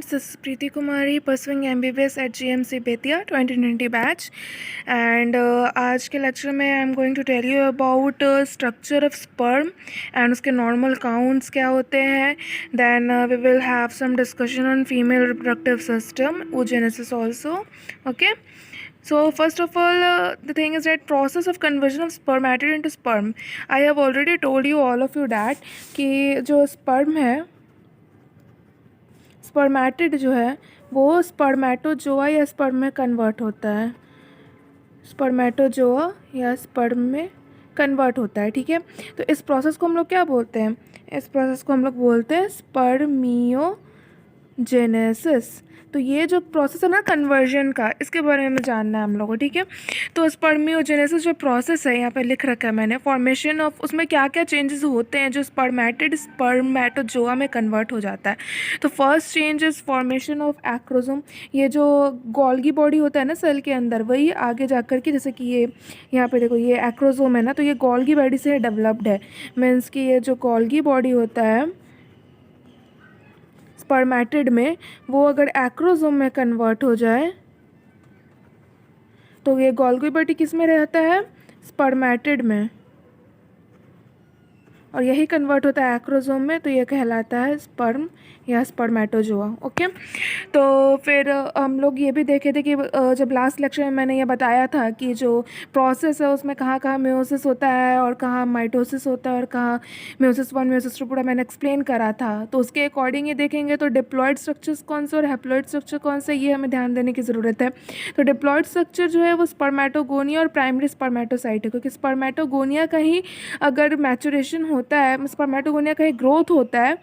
This is Preeti Kumari pursuing MBBS at GMC Betia 2020 batch, and आज के lecture में I am going to tell you about structure of sperm and उसके normal counts क्या होते हैं. Then we will have some discussion on female reproductive system, oogenesis also. Okay. So first of all, the thing is that process of conversion of spermatid into sperm. I have already told you all of you that कि जो sperm है, spermatid जो है वो spermatozoa या sperm में convert होता है. स्पर्मेटोजोआ या स्पर्म में कन्वर्ट होता है. ठीक है, तो इस प्रोसेस को हम लोग क्या बोलते हैं? इस प्रोसेस को हम लोग बोलते हैं स्पर्मियोजेनेसिस. तो ये जो प्रोसेस है ना कन्वर्जन का, इसके बारे में जानना है हम लोगों को. ठीक है, तो स्पर्मियोजेनेसिस जो प्रोसेस है यहाँ पे लिख रखा है मैंने, फॉर्मेशन ऑफ, उसमें क्या क्या चेंजेस होते हैं जो स्पर्मेटिड स्पर्मेटोजोआ में कन्वर्ट हो जाता है. तो first change is formation of acrosome. ये जो गोल्गी बॉडी होता है ना सेल के अंदर, वही आगे जा कर के, जैसे कि ये यहाँ पे देखो ये एक्रोसोम है ना, तो ये गोल्गी बॉडी से डेवलप्ड है. मीन्स कि ये जो गोल्गी बॉडी होता है स्पर्मेटिड में, वो अगर एक्रोसोम में कन्वर्ट हो जाए तो ये गोल्गी बॉडी किस में रहता है? स्पर्मेटिड में. और यही कन्वर्ट होता है एक्रोसोम में, तो ये कहलाता है स्पर्म या स्पर्मेटोजोआ. ओके, तो फिर हम लोग ये भी देखे थे कि जब लास्ट लेक्चर में मैंने ये बताया था कि जो प्रोसेस है उसमें कहाँ कहाँ मेयोसिस होता है और कहाँ माइटोसिस होता है और कहाँ मेयोसिस 1 मेयोसिस 2 पूरा मैंने एक्सप्लेन करा था. तो उसके अकॉर्डिंग ये देखेंगे तो डिप्लॉयड स्ट्रक्चर्स कौन से और हैप्लॉयड स्ट्रक्चर कौन से, ये हमें ध्यान देने की ज़रूरत है. तो डिप्लॉयड स्ट्रक्चर जो है वो स्पर्मेटोगोनिया और प्राइमरी स्पर्मेटोसाइट है, क्योंकि स्पर्मेटोगोनिया का ही अगर मैचुरेशन होता है, स्पर्मेटोगोनिया का ही ग्रोथ होता है,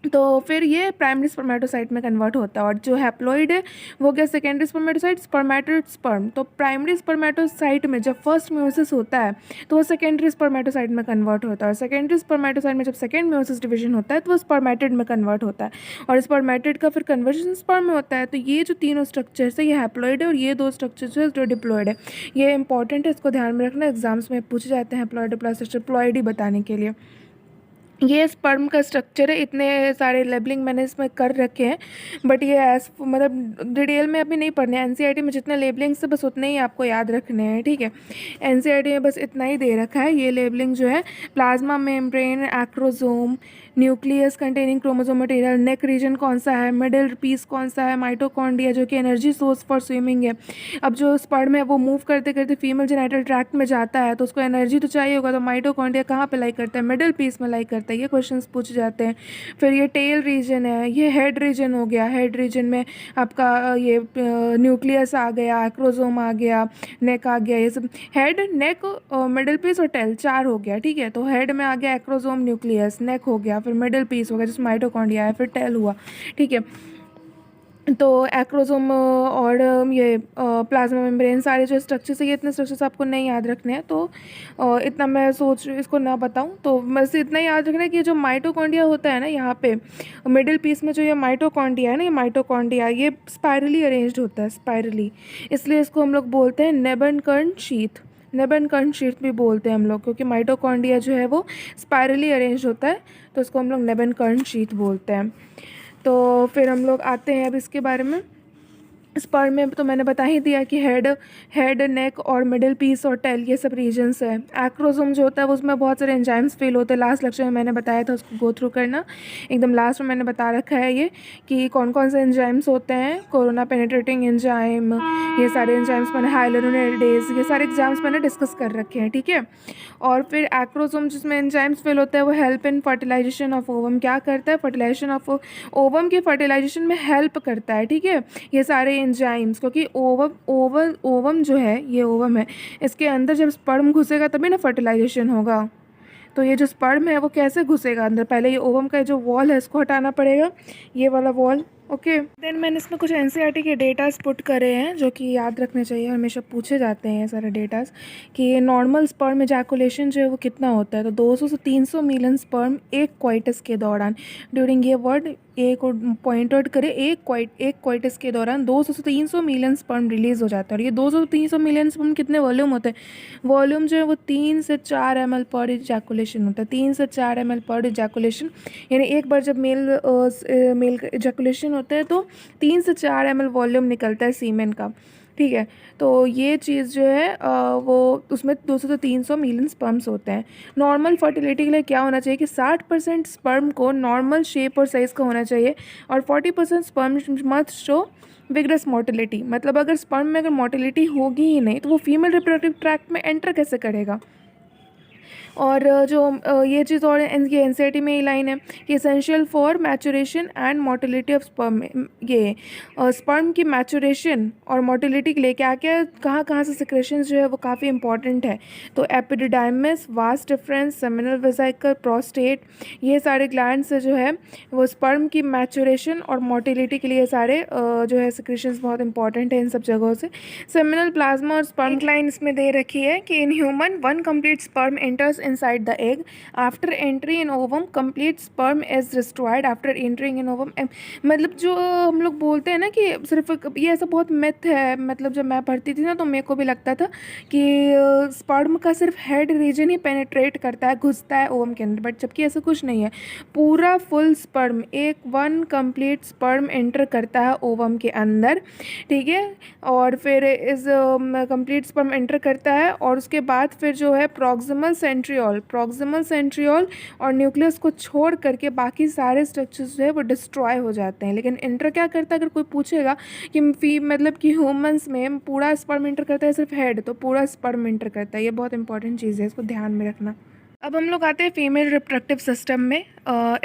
तो फिर ये प्राइमरी स्पर्मेटोसाइट में कन्वर्ट होता है. और जो हैप्लॉइड है वो क्या? Secondary spermatocyte, spermatid sperm. तो प्राइमरी स्पर्मेटोसाइट में जब फर्स्ट मेयोसिस होता है तो वो सेकेंडरी स्पर्मेटोसाइट में कन्वर्ट होता है, और सेकेंडरी स्पर्मेटोसाइट में जब सेकेंड मेयोसिस डिवीजन होता है तो वो स्पर्मेटिड में कन्वर्ट होता है, और स्पर्मेटिड का फिर कन्वर्जन स्पर्म में होता है. तो ये जो तीनों स्ट्रक्चर्स है, ये हैप्लॉइड है, और ये दो स्ट्रक्चर जो है जो डिप्लॉयड है. ये इंपॉर्टेंट है, इसको ध्यान में रखना, एग्जाम्स में पूछे जाते हैं हैप्लॉइड डिप्लॉयड स्ट्रक्चर, प्लॉइड ही बताने के लिए. ये स्पर्म का स्ट्रक्चर है. इतने सारे लेबलिंग मैंने इसमें कर रखे हैं, बट ये मतलब डिटेल में अभी नहीं पढ़ने. एनसीईआरटी में जितने लेबलिंग्स है बस उतने ही आपको याद रखने हैं. ठीक है, एनसीईआरटी में बस इतना ही दे रखा है. ये लेबलिंग जो है plasma membrane, acrosome, nucleus containing chromosome material, neck region कौन सा है, मिडिल पीस कौन सा है, माइटोकॉन्ड्रिया जो कि एनर्जी सोर्स फॉर स्विमिंग है. अब जो स्पर्म है वो मूव करते करते फीमेल जेनिटल ट्रैक्ट में जाता है, तो उसको एनर्जी तो चाहिए होगा, तो माइटोकॉन्ड्रिया कहाँ पे लाई करता है? मिडिल पीस में लाई करता है. ये क्वेश्चंस पूछे जाते हैं. फिर ये टेल रीजन है, ये हेड रीजन हो गया. हेड रीजन में आपका ये न्यूक्लियस आ गया, एक्रोसोम आ गया, नेक आ गया. ये सब हेड, नेक, मिडिल पीस और टेल 4 हो गया. ठीक है, तो हेड में आ गया एक्रोसोम, न्यूक्लियस, नेक हो गया, फिर मिडिल पीस हो गया जिसमें माइटोकॉन्ड्रिया है, फिर टेल हुआ. ठीक है, तो एक्रोसोम और ये प्लाज्मा मेम्ब्रेन, सारे जो स्ट्रक्चर्स है, ये इतने स्ट्रक्चर्स आपको नहीं याद रखने हैं. तो इतना मैं सोच इसको ना बताऊं, तो बस इतना याद रखना है कि जो माइटोकॉन्ड्रिया होता है ना, यहाँ पे मिडिल पीस में जो ये माइटोकॉन्ड्रिया है ना, ये माइटोकॉन्ड्रिया ये स्पायरली अरेंज्ड होता है, स्पायरली. इसलिए इसको हम लोग बोलते हैं नेबनकर्ण शीथ. नेबनकर्ण शीथ भी बोलते हैं हम लोग, क्योंकि माइटोकॉन्ड्रिया जो है वो स्पायरली अरेंज्ड होता है, तो इसको हम लोग नेबनकर्ण शीथ बोलते हैं. तो फिर हम लोग आते हैं अब इसके बारे में. स्पर्म में तो मैंने बता ही दिया कि हेड, नेक और मिडिल पीस और टेल ये सब रीजन्स है. एक्रोसोम जो होता है वो उसमें बहुत सारे एंजाइम्स फेल होते हैं. लास्ट लेक्चर में मैंने बताया था, उसको गो थ्रू करना. एकदम लास्ट में मैंने बता रखा है ये कि कौन कौन से एंजाइम्स होते हैं. कोरोना पेनिट्रेटिंग एंजाइम, ये सारे एंजाइम्स मैंने, हाइलुरोनिडेज, ये सारे एग्जाम्स मैंने डिस्कस कर रखे हैं. ठीक है, और फिर एक्रोसोम जिसमें एंजाइम्स फेल होता है वो help in fertilization of ovum. क्या करता है? फर्टिलाइजेशन ऑफ ओवम के फर्टिलाइजेशन में हेल्प करता है. ठीक है, ये सारे एंजाइम्स, क्योंकि ओवम जो है, ये ओवम है, इसके अंदर जब स्पर्म घुसेगा तभी ना फर्टिलाइजेशन होगा. तो ये जो स्पर्म है वो कैसे घुसेगा अंदर? पहले ये ओवम का जो वॉल है इसको हटाना पड़ेगा, ये वाला वॉल. ओके, देन मैंने इसमें कुछ एनसीईआरटी के डेटास पुट करे हैं जो कि याद रखने चाहिए, हमेशा पूछे जाते हैं ये सारे डेटास, कि ये नॉर्मल स्पर्म इजैकुलेशन जो है वो कितना होता है. तो 200 से 300 मिलियन स्पर्म एक क्वाइटस के दौरान, ड्यूरिंग ये वर्ड एक और पॉइंट आउट करें, एक क्वाइटस के दौरान 200 से 300 मिलियन स्पर्म रिलीज़ हो जाता है. और ये 200 से 300 मिलियन स्पर्म कितने वॉल्यूम होते हैं? वॉल्यूम जो है वो 3 से 4 ml पर इजैकुलेशन होता है. 3 से 4 ml पर इजैकुलेशन, यानी एक बार जब मेल का इजैकुलेशन होते हैं तो 3 से 4 ml वॉल्यूम निकलता है सीमेन का, ठीक है। तो ये चीज़ जो है वो उसमें 200 से 300 मिलियन स्पर्म्स होते हैं। नॉर्मल फर्टिलिटी के लिए क्या होना चाहिए कि 60% स्पर्म को नॉर्मल शेप और साइज़ का होना चाहिए और 40% sperm must show vigorous motility. मतलब अगर स्पर्म में अगर मोटिलिटी होगी ही नहीं तो वो फीमेल रिप्रोडक्टिव ट्रैक्ट में एंटर कैसे करेगा। और जो ये चीज़ और ये एनसीईआरटी में ही लाइन है कि essential for maturation and motility of sperm. ये स्पर्म की मैचुरेशन और मोटिलिटी के लिए क्या क्या कहाँ कहाँ से सिक्रेशंस जो है वो काफ़ी इंपॉर्टेंट है। तो epididymis, vas deferens, seminal vesicle, prostate, ये सारे ग्लैंड से जो है वो स्पर्म की मैचुरेशन और मोटिलिटी के लिए सारे जो है सिक्रेशंस बहुत इंपॉर्टेंट है इन सब जगहों से। सेमिनल प्लाज्मा और स्पर्म लाइन इसमें दे रखी है कि in human 1 complete sperm enters inside the egg. After entry in ovum, complete sperm is destroyed after entering in ovum. मतलब जो हम लोग बोलते हैं ना कि सिर्फ ये ऐसा बहुत मिथ है। मतलब जब मैं पढ़ती थी ना तो मेरे को भी लगता था कि स्पर्म का सिर्फ हेड रीजन ही पेनिट्रेट करता है, घुसता है ओवम के अंदर, बट जबकि ऐसा कुछ नहीं है। पूरा full sperm, 1 complete sperm enter करता है ओवम के अंदर, ठीक है। और फिर इस कंप्लीट स्पर्म एंटर करता है और उसके बाद फिर जो है प्रॉक्सिमल सेंट्रियोल और न्यूक्लियस को छोड़ करके बाकी सारे स्ट्रक्चर्स जो है वो डिस्ट्रॉय हो जाते हैं। लेकिन इंटर क्या करता है, अगर कोई पूछेगा कि मतलब कि ह्यूमंस में पूरा स्पर्म इंटर करता है सिर्फ हेड, तो पूरा स्पर्म इंटर करता है। ये बहुत इंपॉर्टेंट चीज़ है, इसको ध्यान में रखना। अब हम लोग आते हैं फीमेल रिप्रोडक्टिव सिस्टम में।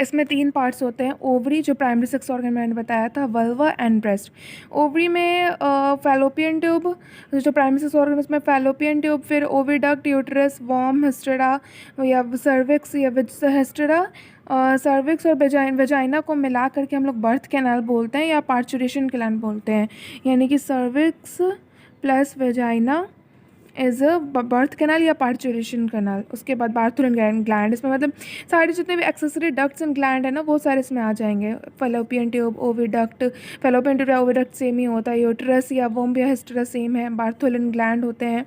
इसमें 3 पार्ट्स होते हैं। ओवरी जो प्राइमरी सेक्स ऑर्गन मैंने बताया था, वल्वा एंड ब्रेस्ट। ओवरी में फैलोपियन ट्यूब जो प्राइमरी सेक्स ऑर्गन, उसमें फैलोपियन ट्यूब, फिर ओविडक्ट, यूट्रस, वॉर्म, हिस्टेरा या सर्विक्स या हिस्टेरा, सर्विक्स और वेजाइना को मिला करके हम लोग बर्थ कैनाल बोलते हैं या पार्चुरेशन कैनाल बोलते हैं। यानी कि cervix plus vagina as a birth canal या पार्चुरेशन कैनाल। उसके बाद बार्थुलन ग्लैंड, इसमें मतलब सारे जितने भी एक्सेसरी डक्ट्स एंड ग्लैंड है ना वो सारे इसमें आ जाएंगे। Fallopian tube, oviduct, fallopian tube या ओविडक्ट सेम ही होता है। यूट्रस या वोम्ब या हिस्टेरा सेम है। बार्थुलन ग्लैंड होते हैं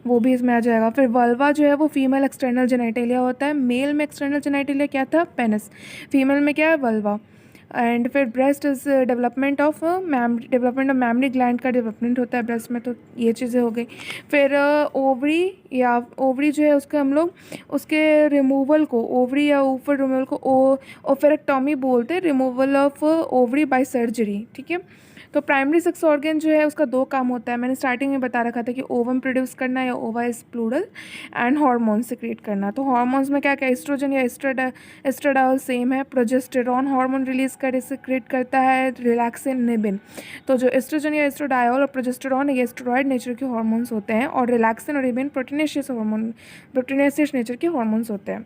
वो भी इसमें आ जाएगा। फिर वल्वा जो है वो फीमेल एक्सटर्नल जेनेटेलिया होता है। मेल में एक्सटर्नल जेनेटेलिया क्या था, पेनिस। फीमेल में क्या है, वल्वा। एंड फिर breast is development of mammary gland का डेवलपमेंट होता है ब्रेस्ट में। तो ये चीज़ें हो गई। फिर ओवरी जो है उसके हम लोग उसके रिमूवल को, ओवरी या ऊपर रिमूवल को ओफेरेक्टोमी बोलते हैं, removal of ovary by surgery, ठीक है। तो प्राइमरी सेक्स ऑर्गन जो है उसका 2 काम होता है। मैंने स्टार्टिंग में बता रखा था कि ओवम प्रोड्यूस करना या ova is plural, and hormones secrete करना। तो हार्मोन्स में क्या क्या, एस्ट्रोजन या एस्ट्राडायोल सेम है। प्रोजेस्टेरॉन हार्मोन रिलीज कर सिक्रेट करता है रिलैक्सिन, निबिन। तो जो एस्ट्रोजन या एस्ट्राडायोल और प्रोजेस्टेरॉन ये स्टेरॉयड नेचर के हार्मोन्स होते हैं और रिलैक्सिन और निबिन प्रोटीनेशियस नेचर के हार्मोन्स होते हैं।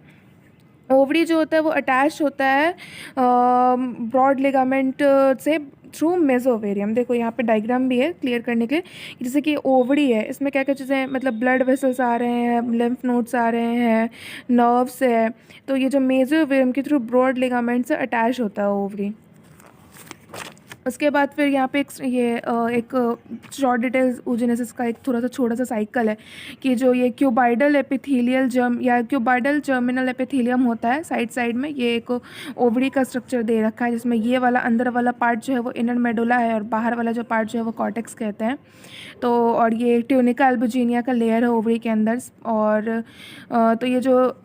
ओवरी जो होता है वो अटैच होता है ब्रॉड लिगामेंट से थ्रू मेसोवेरियम। देखो यहाँ पे डायग्राम भी है क्लियर करने के लिए। जैसे कि ओवरी है, इसमें क्या क्या चीज़ें, मतलब ब्लड वेसल्स आ रहे हैं, लिम्फ नोड्स आ रहे हैं, नर्व्स है। तो ये जो मेसोवेरियम के थ्रू ब्रॉड लिगामेंट से अटैच होता है ओवरी। उसके बाद फिर यहाँ पे एक शॉर्ट डिटेल्स oogenesis का एक थोड़ा सा छोटा सा साइकिल है कि जो ये क्यूबाइडल एपिथेलियल जर्म या क्यूबाइडल जर्मिनल एपिथेलियम होता है साइड साइड में, ये एक ओवरी का स्ट्रक्चर दे रखा है जिसमें ये वाला अंदर वाला पार्ट जो है वो इनर मेडुला है और बाहर वाला जो पार्ट जो है वो कॉर्टेक्स कहते हैं। तो और ये ट्यूनिका एल्बुजिनिया का लेयर है ओवरी के अंदर। और तो ये जो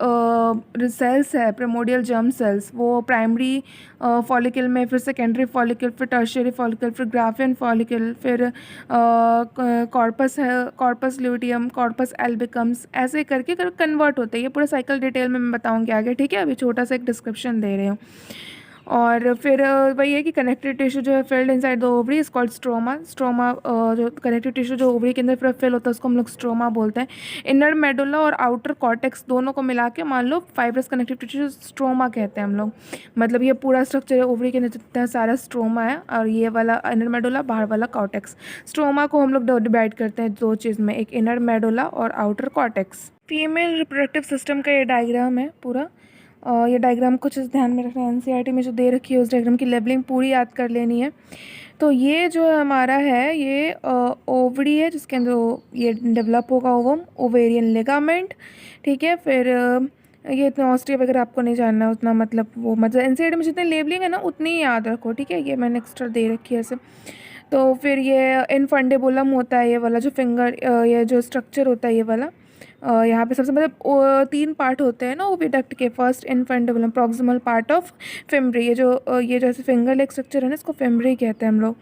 सेल्स है प्रिमोडियल जर्म सेल्स, वो प्राइमरी फॉलिकल में, फिर सेकेंडरी फॉलिकल, फिर टर्शियरी फॉलिकल, फिर ग्राफियन फॉलिकल, फिर कॉर्पस है, कॉर्पस ल्यूटियम, कॉर्पस एल्बिकम्स, ऐसे करके कन्वर्ट होते हैं। ये पूरा साइकिल डिटेल में मैं बताऊंगी आगे, ठीक है। अभी छोटा सा एक डिस्क्रिप्शन दे रही हूँ। और फिर वही है कि कनेक्टिव टिश्यू जो है field inside the ovary is called stroma. Stroma जो कनेक्टिव टिश्यू जो ओवरी के अंदर फिर फिल होता है उसको हम लोग स्ट्रोमा बोलते हैं। इनर मेडुला और आउटर कॉर्टेक्स दोनों को मिला के मान लो फाइब्रस कनेक्टिव टिश्यू स्ट्रोमा कहते हैं हम लोग। मतलब ये पूरा स्ट्रक्चर है ओवरी के अंदर जितना सारा स्ट्रोमा है, और ये वाला इनर मेडुला, बाहर वाला कॉर्टेक्स। स्ट्रोमा को हम लोग डिवाइड करते हैं 2 चीज़ में, एक इनर मेडुला और outer cortex. Female reproductive system का ये डायग्राम है पूरा। ये डायग्राम कुछ ध्यान में रखना है, एनसीईआरटी में जो दे रखी है उस डायग्राम की लेबलिंग पूरी याद कर लेनी है। तो ये जो हमारा है ये ओवरी है जिसके अंदर ये डेवलप होगा ओवम, ओवेरियन लिगामेंट, ठीक है। फिर ये इतना ऑस्ट्रिया वगैरह आपको नहीं जानना उतना, मतलब वो मतलब एनसीईआरटी में जितने लेबलिंग है ना उतनी ही याद रखो, ठीक है। ये मैंने एक्स्ट्रा दे रखी है ऐसे। तो फिर ये इनफंडेबुलम होता है ये वाला जो फिंगर, ये जो स्ट्रक्चर होता है ये वाला, यहाँ पे सबसे मतलब 3 पार्ट होते हैं ना ओविडक्ट के। फर्स्ट इनफंडेबुलम प्रॉक्सिमल पार्ट ऑफ फेमरी, ये जैसे फिंगर लेग स्ट्रक्चर है ना, इसको फेमरी कहते हैं हम लोग।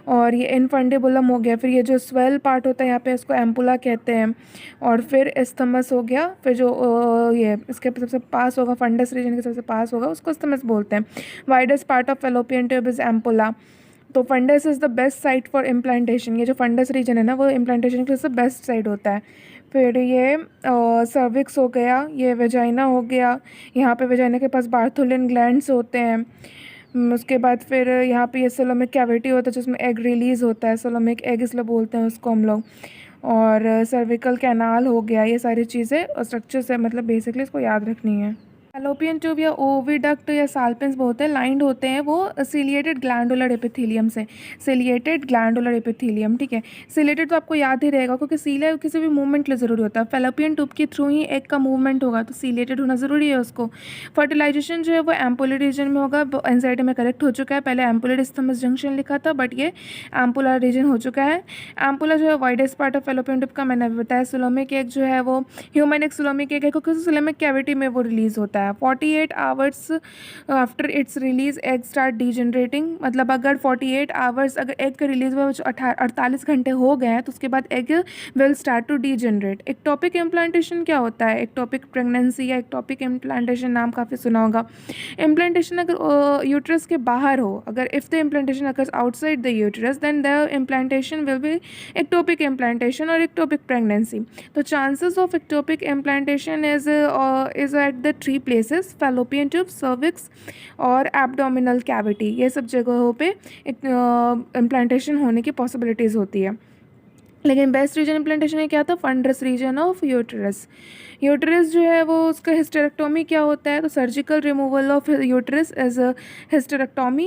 और ये इनफंडेबुलम हो गया। फिर ये जो स्वेल पार्ट होता है यहाँ पे इसको एम्पुला कहते हैं। और फिर इस्थमस हो गया। फिर जो ये इसके सबसे पास होगा, फंडस रीजन के सबसे पास होगा, उसको इस्थमस बोलते हैं। Widest part of fallopian tube is ampulla. तो fundus is the best site for implantation. ये जो फंडस रीजन है ना वो इम्प्लांटेशन के लिए बेस्ट साइट होता है। फिर ये सर्विक्स हो गया, ये वेजाइना हो गया। यहाँ पे वेजाइना के पास बार्थोलिन ग्लैंड्स होते हैं। उसके बाद फिर यहाँ पे ये सोलोमिक कैविटी होता है जिसमें एग रिलीज़ होता है, सोलोमिक एग इसलिए बोलते हैं उसको हम लोग। और सर्विकल कैनाल हो गया। ये सारी चीज़ें स्ट्रक्चर्स है, मतलब बेसिकली इसको याद रखनी है। फैलोपियन ट्यूब या ओविडक्ट या साल्पिन्स बोलते हैं, लाइंड होते हैं वो सिलिएटेड ग्लैंडुलर एपिथेलियम से। सिलिएटेड ग्लैंडुलर एपिथेलियम, ठीक है। सिलिएटेड तो आपको याद ही रहेगा क्योंकि सीलिया किसी भी मूवमेंट के लिए ज़रूरी होता है। फैलोपियन ट्यूब के थ्रू ही एग का मूवमेंट होगा, तो सिलिएटेड होना ज़रूरी है उसको। फर्टिलाइजेशन जो है वो एम्पुलर रीजन में होगा। एनसीईआरटी में करेक्ट हो चुका है, पहले एम्पुलर इस्थमस जंक्शन लिखा था बट ये एम्पुलर रीजन हो चुका है। एम्पुला जो है widest part of fallopian tube का, मैंने बताया। सोलोमिक एग जो है वो ह्यूमन एक सोलोमिक एग है क्योंकि सोलोमिक कैविटी में वो रिलीज होता है। 48 hours after its release egg start degenerating, मतलब अगर 48 आवर्स अगर एग का रिलीज हुआ 48 घंटे हो गए हैं तो उसके बाद egg will start to degenerate. Ectopic implantation क्या होता है? एक्टोपिक प्रेगनेंसी या एक्टोपिक इम्प्लांटेशन नाम काफ़ी सुना होगा। इम्प्लांटेशन अगर यूट्रस के बाहर हो, अगर if the implantation occurs outside the uterus then the implantation will be ectopic implantation और एक्टोपिक प्रेगनेंसी। तो chances of ectopic implantation is at the 3 places, fallopian tube, cervix और एब्डोमिनल कैविटी। ये सब जगहों पे इम्प्लांटेशन होने की पॉसिबिलिटीज़ होती है। लेकिन बेस्ट रीजन इम्प्लांटेशन क्या था? Fundus region of uterus. Uterus जो है वो उसका हिस्टेरेक्टोमी क्या होता है? तो surgical removal of uterus as a hysterectomy.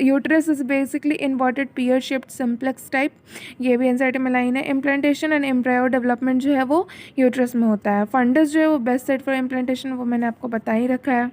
Uterus is basically inverted pear shaped simplex type. ये भी एनसीईआरटी में लाइन है। इम्प्लांटेशन एंड एम्ब्रायो डेवलपमेंट जो है वो यूट्रस में होता है। फंडस जो है वो बेस्ट साइट फॉर इम्प्लांटेशन, वो मैंने आपको बता ही रखा है।